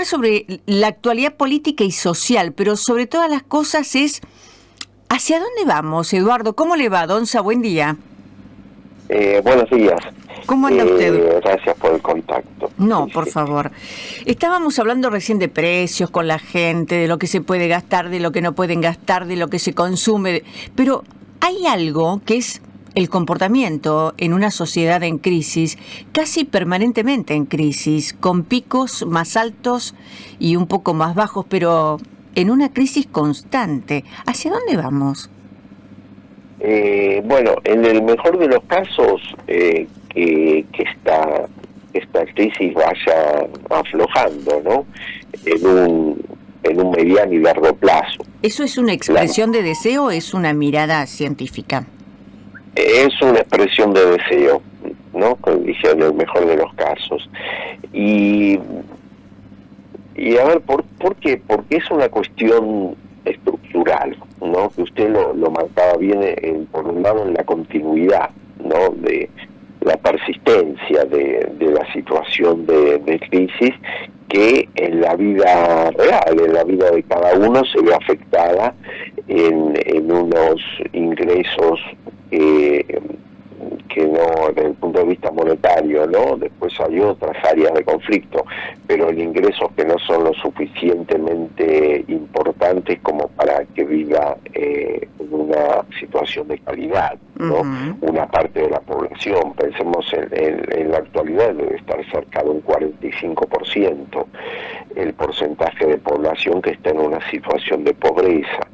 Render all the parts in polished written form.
hablar sobre la actualidad política y social, pero sobre todas las cosas es ¿hacia dónde vamos, Eduardo? ¿Cómo le va, Donza? Buen día. Buenos días. ¿Cómo anda usted? Gracias por el contacto. No, Sí, por sí. favor. Estábamos hablando recién de precios con la gente, de lo que se puede gastar, de lo que no pueden gastar, de lo que se consume, pero hay algo que es el comportamiento en una sociedad en crisis, casi permanentemente en crisis, con picos más altos y un poco más bajos, pero en una crisis constante. ¿Hacia dónde vamos? Bueno, en el mejor de los casos, que esta crisis vaya aflojando, ¿no? En un mediano y largo plazo. ¿Eso es una expresión de deseo o es una mirada científica? Es una expresión de deseo, ¿no? Como dije, en el mejor de los casos. Y a ver, ¿por qué? Porque es una cuestión estructural, ¿no? Que usted lo marcaba bien, por un lado, en la continuidad, ¿no? De la persistencia de la situación de crisis, que en la vida real, en la vida de cada uno, se ve afectada en unos ingresos que no, desde el punto de vista monetario, ¿no? Después hay otras áreas de conflicto, pero en ingresos que no son lo suficientemente importantes como para que viva en una situación de calidad, ¿no? Una parte de la población, pensemos en la actualidad, debe estar cerca de un 45% el porcentaje de población que está en una situación de pobreza.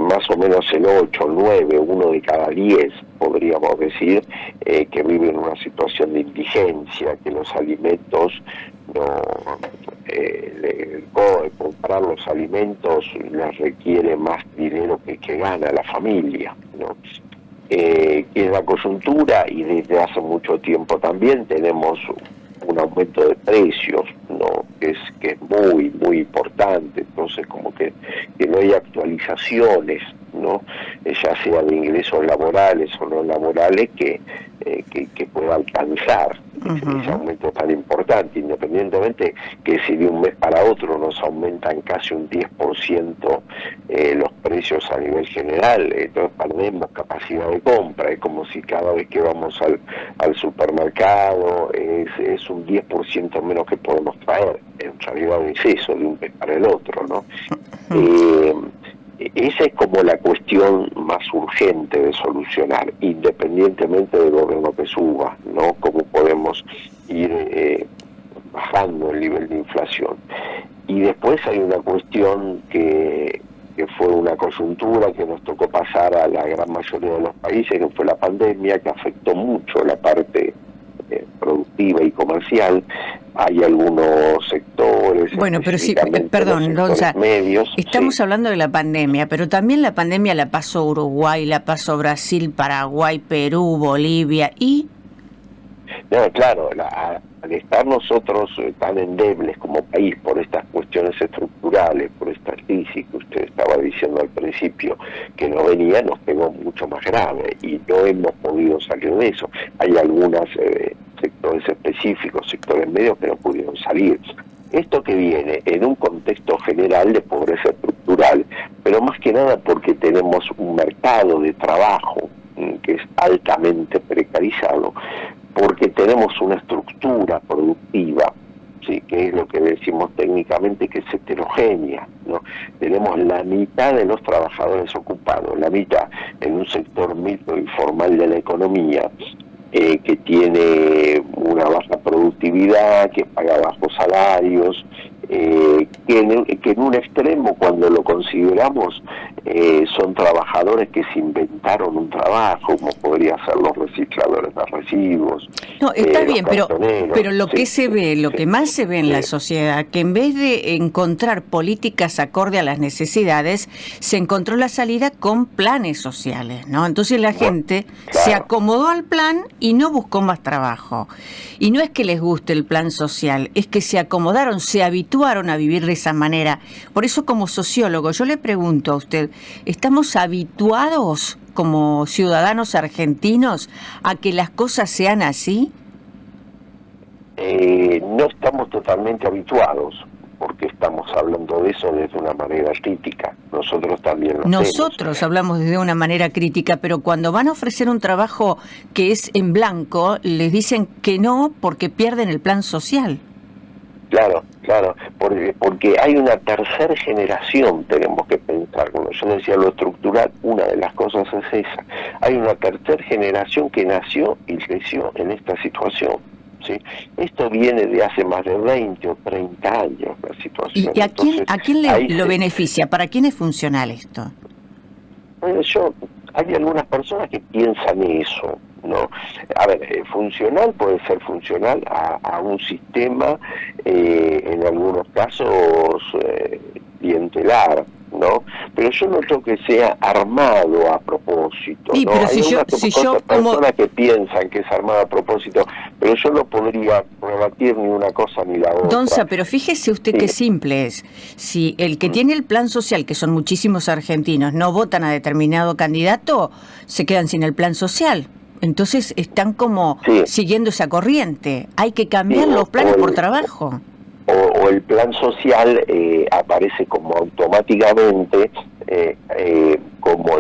Más o menos el 8, 9, 1 de cada 10, podríamos decir, que vive en una situación de indigencia, que los alimentos comprar los alimentos les requiere más dinero que gana la familia, ¿no? Que es la coyuntura, y desde hace mucho tiempo también tenemos un aumento de precios, ¿no? Que es muy, muy importante. Entonces, como que no hay actualizaciones, ¿no? Ya sea de ingresos laborales o no laborales, que pueda alcanzar ese aumento tan importante, independientemente que si de un mes para otro nos aumentan casi un 10% los precios a nivel general, entonces perdemos capacidad de compra. Es como si cada vez que vamos al supermercado es un 10% menos que podemos traer. En realidad es eso, de un mes para el otro, ¿no? Esa es como la cuestión más urgente de solucionar, independientemente del gobierno que suba, ¿no? Cómo podemos ir bajando el nivel de inflación. Y después hay una cuestión que fue una coyuntura que nos tocó pasar a la gran mayoría de los países, que fue la pandemia, que afectó mucho la parte productiva y comercial. Hay algunos sectores, bueno, pero sí, perdón, Donza, medios. Estamos sí. hablando de la pandemia, pero también la pandemia la pasó Uruguay, la pasó Brasil, Paraguay, Perú, Bolivia y... No, claro, al estar nosotros tan endebles como país por estas cuestiones estructurales, por esta crisis que usted estaba diciendo al principio, que no venía, nos pegó mucho más grave y no hemos podido salir de eso. Hay algunos sectores específicos, sectores medios, que no pudieron salir. Esto que viene en un contexto general de pobreza estructural, pero más que nada porque tenemos un mercado de trabajo que es altamente precarizado, porque tenemos una estructura productiva, ¿sí? Que es lo que decimos técnicamente que es heterogénea, ¿no? Tenemos la mitad de los trabajadores ocupados, la mitad en un sector micro informal de la economía, que tiene una baja productividad, que paga bajos salarios, que en un extremo, cuando lo consideramos, son trabajadores que se inventaron un trabajo, como podría ser los recicladores de residuos. No, está bien, pero lo que se ve, lo sí, que más se ve en la sí. sociedad, que en vez de encontrar políticas acorde a las necesidades, se encontró la salida con planes sociales, ¿no? Entonces la gente se acomodó al plan y no buscó más trabajo. Y no es que les guste el plan social, es que se acomodaron, se habituaron a vivir de esa manera. Por eso, como sociólogo, yo le pregunto a usted, ¿estamos habituados como ciudadanos argentinos a que las cosas sean así? No estamos totalmente habituados, porque estamos hablando de eso desde una manera crítica. Nosotros también lo Nosotros hablamos desde una manera crítica, pero cuando van a ofrecer un trabajo que es en blanco, les dicen que no porque pierden el plan social. Claro, porque hay una tercera generación, tenemos que pensar. Como yo decía, lo estructural, una de las cosas es esa. Hay una tercera generación que nació y creció en esta situación. ¿Sí? Esto viene de hace más de 20 o 30 años, la situación. ¿Y a quién lo beneficia? ¿Para quién es funcional esto? Bueno, hay algunas personas que piensan eso, ¿no? A ver, funcional puede ser funcional a un sistema, en algunos casos, clientelar, ¿no? Pero yo no creo que sea armado a propósito, sí, ¿no? Pero hay personas que piensan que es armado a propósito, pero yo no podría rebatir ni una cosa ni la otra. Donza, pero fíjese usted qué simple es. Si el que tiene el plan social, que son muchísimos argentinos, no votan a determinado candidato, se quedan sin el plan social. Entonces están como siguiendo esa corriente. Hay que cambiar los planes por trabajo. O el plan social aparece como automáticamente,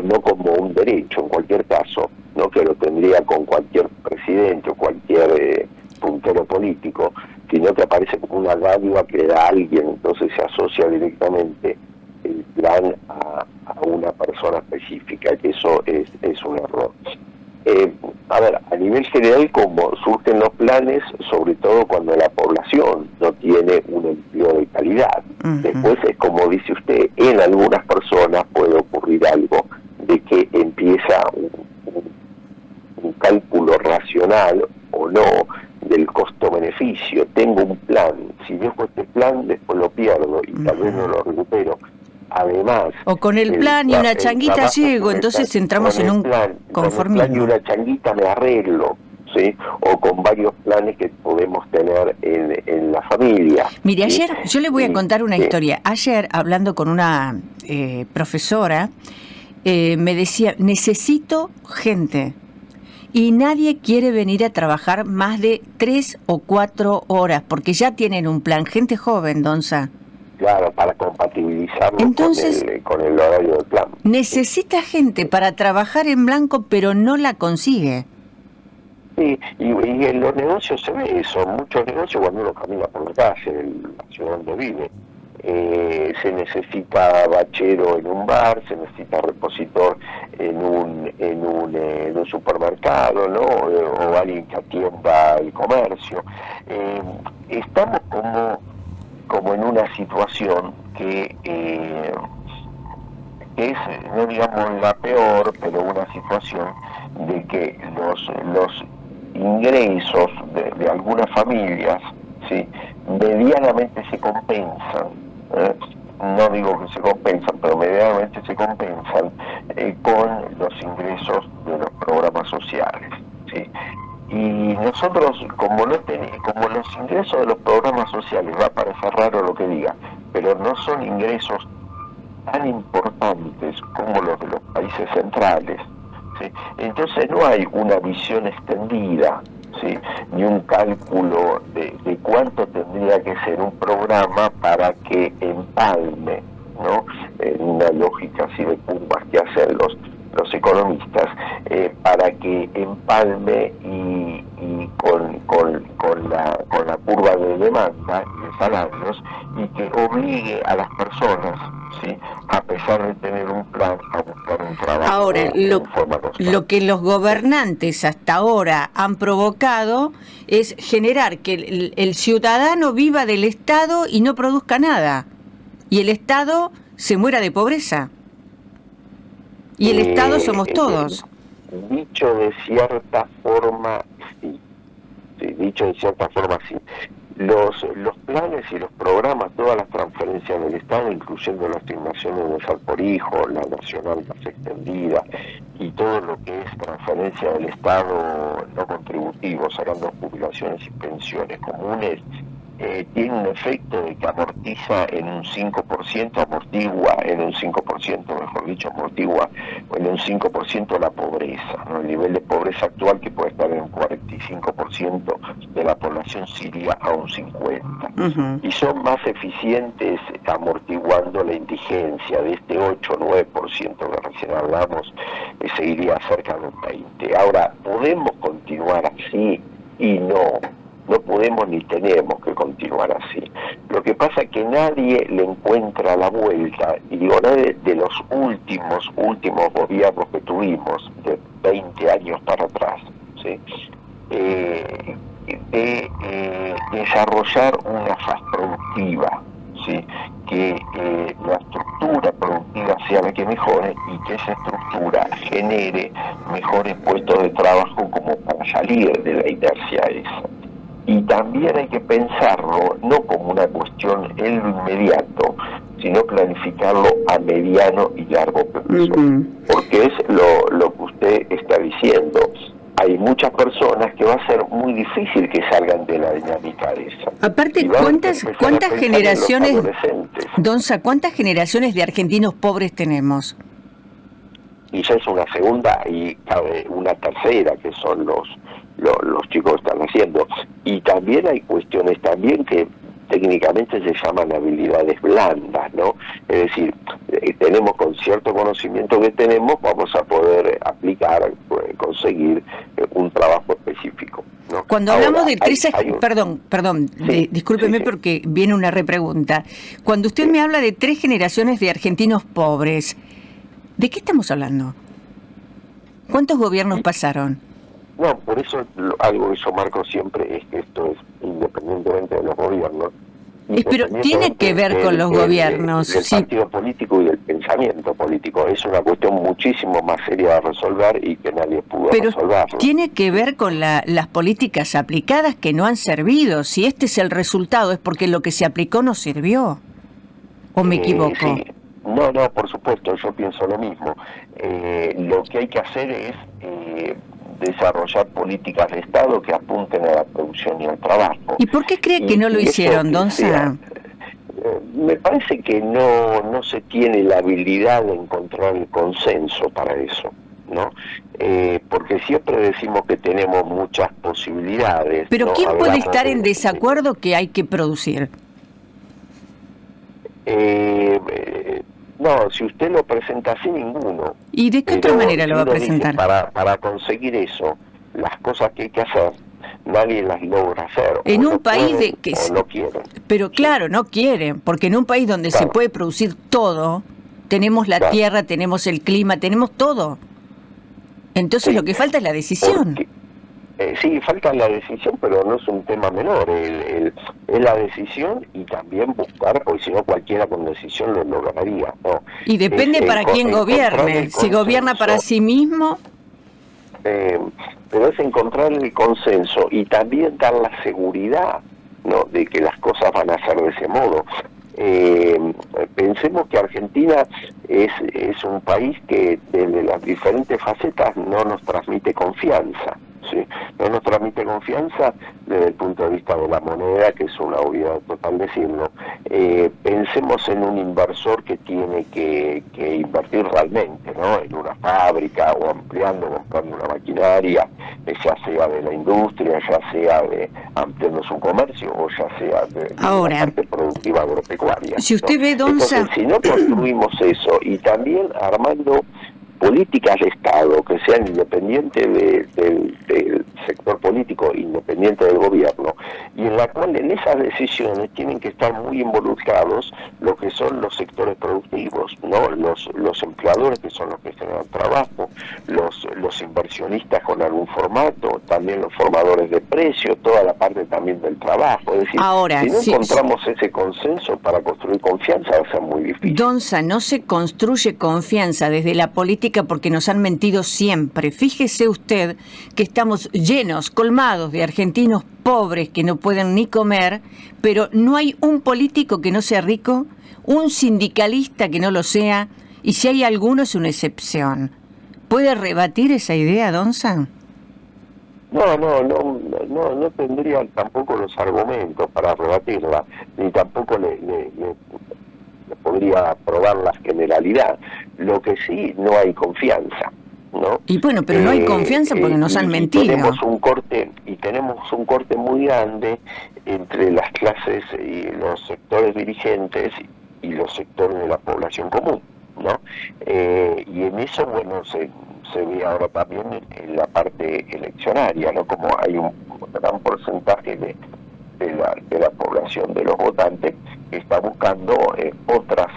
no como un derecho en cualquier caso, no que lo tendría con cualquier presidente o cualquier puntero político, sino que aparece como una dádiva que da a alguien, entonces se asocia directamente el plan a una persona específica, que eso es un error. A ver, a nivel general, como surgen los planes, sobre todo cuando la población no tiene un empleo de calidad. Después, es como dice usted, en algunas personas puede ocurrir algo de que empieza un cálculo racional o no del costo-beneficio. Tengo un plan, si dejo este plan, después lo pierdo y tal vez no lo recupero. Además, o con el plan y una changuita llego, entonces entramos en un conformismo. Con el plan y una changuita me arreglo, ¿sí? O con varios planes que podemos tener en la familia. Mire, ¿sí? ayer, yo le voy a contar una historia. Ayer, hablando con una profesora, me decía, necesito gente. Y nadie quiere venir a trabajar más de 3 o 4 horas, porque ya tienen un plan. Gente joven, Donza. Claro, para compatibilizarlo. Entonces, con el horario del plan. Necesita gente para trabajar en blanco, pero no la consigue. Sí, y en los negocios se ve eso. Muchos negocios, cuando uno camina por la calle, en la ciudad donde vive, se necesita bachero en un bar, se necesita repositor en un supermercado, ¿no? O alguien que atienda el comercio. Estamos como en una situación que es, no digamos la peor, pero una situación de que los ingresos de algunas familias, ¿sí?, medianamente se compensan, no digo que se compensan, pero medianamente se compensan con los ingresos de los programas sociales, ¿sí? Y nosotros, como los ingresos de los programas sociales, va a parecer raro lo que diga, pero no son ingresos tan importantes como los de los países centrales, ¿sí? Entonces no hay una visión extendida, ¿sí?, ni un cálculo de cuánto tendría que ser un programa para que empalme, ¿no?, en una lógica así de curvas que hacen los economistas, para que empalme y con la curva de demanda y de salarios, y que obligue a las personas, ¿sí?, a pesar de tener un plan, a buscar un trabajo. Ahora, lo que los gobernantes hasta ahora han provocado es generar que el ciudadano viva del Estado y no produzca nada, y el Estado se muera de pobreza. Y el Estado somos todos. Dicho de cierta forma, sí. Dicho de cierta forma, sí. Los planes y los programas, todas las transferencias del Estado, incluyendo la asignación universal por hijo, la nacional más extendida, y todo lo que es transferencia del Estado no contributivo, sacando jubilaciones y pensiones comunes, tiene un efecto de que amortiza en un 5%, amortigua en un 5%, mejor dicho, amortigua en un 5% la pobreza, ¿no? El nivel de pobreza actual, que puede estar en un 45% de la población, se iría a un 50%. Y son más eficientes amortiguando la indigencia de este 8-9% que recién hablamos, se iría cerca de un 20%. Ahora, ¿podemos continuar así? Y no podemos ni tenemos que continuar así. Lo que pasa es que nadie le encuentra la vuelta, y digo, nadie de los últimos gobiernos que tuvimos, de 20 años para atrás, ¿sí? Desarrollar una faz productiva, ¿sí? Que la estructura productiva sea la que mejore, y que esa estructura genere mejores puestos de trabajo como para salir de la inercia esa. Y también hay que pensarlo no como una cuestión en lo inmediato, sino planificarlo a mediano y largo plazo. Porque es lo que usted está diciendo. Hay muchas personas que va a ser muy difícil que salgan de la dinámica esa. Aparte, ¿cuántas generaciones, Donza, cuántas generaciones de argentinos pobres tenemos? Y ya es una segunda y cabe una tercera, que son los chicos que están haciendo. Y también hay cuestiones también que técnicamente se llaman habilidades blandas, ¿no? Es decir, tenemos, con cierto conocimiento que tenemos, vamos a poder aplicar, conseguir un trabajo específico, ¿no? Cuando hablamos de tres... Perdón, sí, discúlpeme, sí. Porque viene una repregunta. Cuando usted me habla de 3 generaciones de argentinos pobres, ¿de qué estamos hablando? ¿Cuántos gobiernos pasaron? No, por eso algo que yo marco siempre es que esto es independientemente de los gobiernos. Pero tiene que ver con los gobiernos. Del partido político y del pensamiento político. Es una cuestión muchísimo más seria de resolver y que nadie pudo resolverlo. Pero tiene que ver con las políticas aplicadas que no han servido. Si este es el resultado, es porque lo que se aplicó no sirvió. ¿O me equivoco? Sí. No, por supuesto, yo pienso lo mismo. Lo que hay que hacer es desarrollar políticas de Estado que apunten a la producción y al trabajo. ¿Y por qué cree que no lo hicieron, Donza? Me parece que no se tiene la habilidad de encontrar el consenso para eso, ¿no? Porque siempre decimos que tenemos muchas posibilidades. Pero ¿quién puede estar en desacuerdo que hay que producir? No, si usted lo presenta así, ninguno. ¿Y de qué otra manera lo va a presentar? Para conseguir eso, las cosas que hay que hacer, nadie las logra hacer. En un país que no quieren. Pero claro, no quieren, porque en un país donde se puede producir todo, tenemos la tierra, tenemos el clima, tenemos todo. Entonces lo que falta es la decisión. Sí, falta la decisión, pero no es un tema menor. Es la decisión, y también buscar, porque si no cualquiera con decisión lo lograría, ¿no? Y depende para quién gobierne. Si gobierna para sí mismo... pero es encontrar el consenso y también dar la seguridad, ¿no?, de que las cosas van a ser de ese modo. Pensemos que Argentina es un país que desde las diferentes facetas no nos transmite confianza. Sí, no nos transmite confianza desde el punto de vista de la moneda, que es una obviedad total decirlo. Pensemos en un inversor que tiene que invertir realmente, ¿no?, en una fábrica, o comprando una maquinaria, ya sea de la industria, ya sea de ampliando su comercio, o ya sea de la parte productiva agropecuaria. Si usted ve, Donza... Entonces, si no construimos eso, y también armando políticas de Estado que sean independientes del sector político, independiente del gobierno, y en la cual en esas decisiones tienen que estar muy involucrados lo que son los sectores productivos, ¿no?, los empleadores, que son los que generan trabajo, los inversionistas con algún formato, también los formadores de precios, toda la parte también del trabajo. Es decir, si no encontramos ese consenso para construir confianza, va a ser muy difícil. Donza, no se construye confianza desde la política porque nos han mentido siempre. Fíjese usted que estamos llenos, colmados de argentinos pobres que no pueden ni comer, pero no hay un político que no sea rico, un sindicalista que no lo sea, y si hay alguno es una excepción. ¿Puede rebatir esa idea, Donza? no tendría tampoco los argumentos para rebatirla, ni tampoco le podría probar la generalidad. Lo que sí, no hay confianza, ¿no? Y bueno, pero no hay confianza porque nos han mentido. Tenemos un corte muy grande entre las clases y los sectores dirigentes y los sectores de la población común, ¿no? Y en eso, bueno, se ve ahora también en la parte eleccionaria, ¿no? Como hay un gran porcentaje de la población, de los votantes, que está buscando otras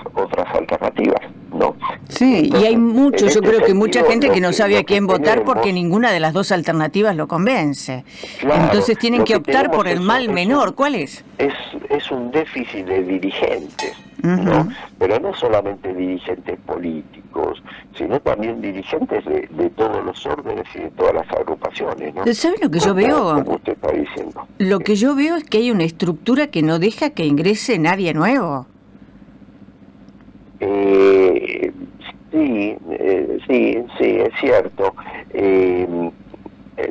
alternativas, ¿no? Sí, entonces, y hay mucho, yo creo que mucha gente que no sabe a quién votar porque ninguna de las dos alternativas lo convence. Claro, entonces tienen que optar por el mal menor. ¿Cuál es? Es un déficit de dirigentes, ¿no? Pero no solamente dirigentes políticos, sino también dirigentes de todos los órdenes y de todas las agrupaciones, ¿no? ¿Sabe lo que yo veo? Como usted está diciendo. Lo que yo veo es que hay una estructura que no deja que ingrese nadie nuevo. Sí, es cierto.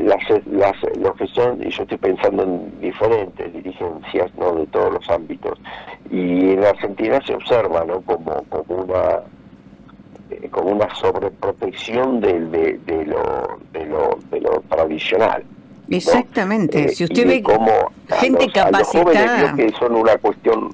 Los que son, y yo estoy pensando en diferentes dirigencias, ¿no?, de todos los ámbitos, y en Argentina se observa, ¿no?, como una sobreprotección de lo tradicional, ¿no? Exactamente. Si usted ve como gente capacitada, a los jóvenes, que son una cuestión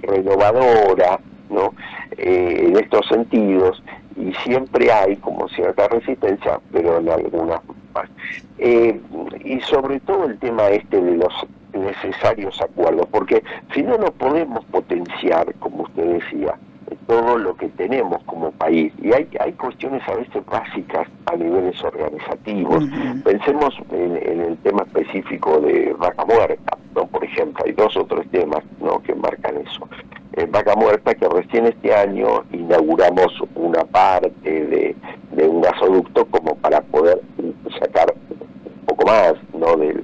renovadora, ¿no?, en estos sentidos, y siempre hay como cierta resistencia, pero en algunas más. Y sobre todo el tema de los necesarios acuerdos, porque si no, no podemos potenciar, como usted decía, todo lo que tenemos como país. Y hay cuestiones a veces básicas a niveles organizativos. Pensemos en el tema específico de Vaca Muerta, ¿no? Por ejemplo, hay 2 o 3 temas, ¿no?, que marcan eso. Vaca Muerta, que recién este año inauguramos una parte de un gasoducto como para poder sacar un poco más, ¿no?, del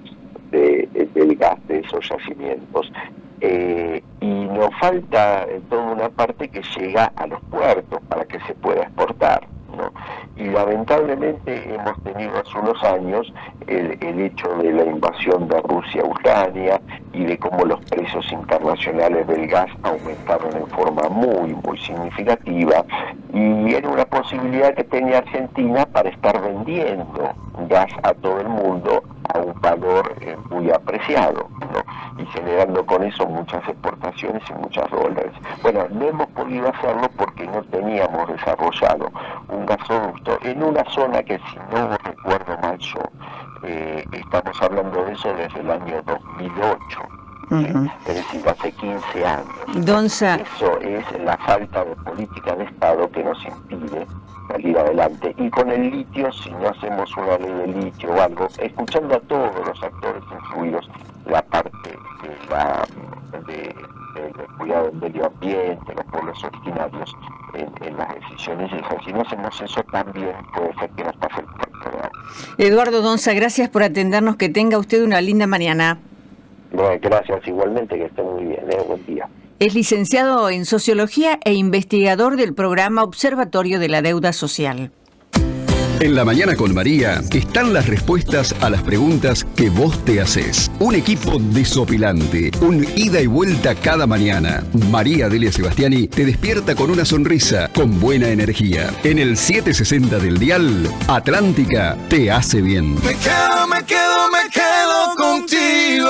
gas de esos yacimientos. Y nos falta toda una parte que llega a los puertos para que se pueda exportar, ¿no? Y lamentablemente hemos tenido hace unos años el hecho de la invasión de Rusia a Ucrania y de cómo los precios internacionales del gas aumentaron en forma muy significativa, y era una posibilidad que tenía Argentina para estar vendiendo gas a todo el mundo a un valor muy apreciado, ¿no?, y generando con eso muchas exportaciones y muchos dólares. Bueno, no hemos podido hacerlo porque no teníamos desarrollado un gasoducto en una zona que, si no recuerdo mal yo, estamos hablando de eso desde el año 2008. ¿sí? Es decir, hace 15 años. Donza. Eso es la falta de política de Estado que nos impide salir adelante. Y con el litio, si no hacemos una ley de litio o algo, escuchando a todos los actores incluidos, la parte del cuidado del medio ambiente, los pueblos originarios, en las decisiones, y si no hacemos eso, también puede ser que nos pase el tiempo. Eduardo Donza, gracias por atendernos, que tenga usted una linda mañana. Bueno, gracias, igualmente, que esté muy bien, buen día. Es licenciado en Sociología e investigador del programa Observatorio de la Deuda Social. En La Mañana con María están las respuestas a las preguntas que vos te haces. Un equipo desopilante, un ida y vuelta cada mañana. María Delia Sebastiani te despierta con una sonrisa, con buena energía. En el 760 del dial, Atlántica te hace bien. Me quedo contigo.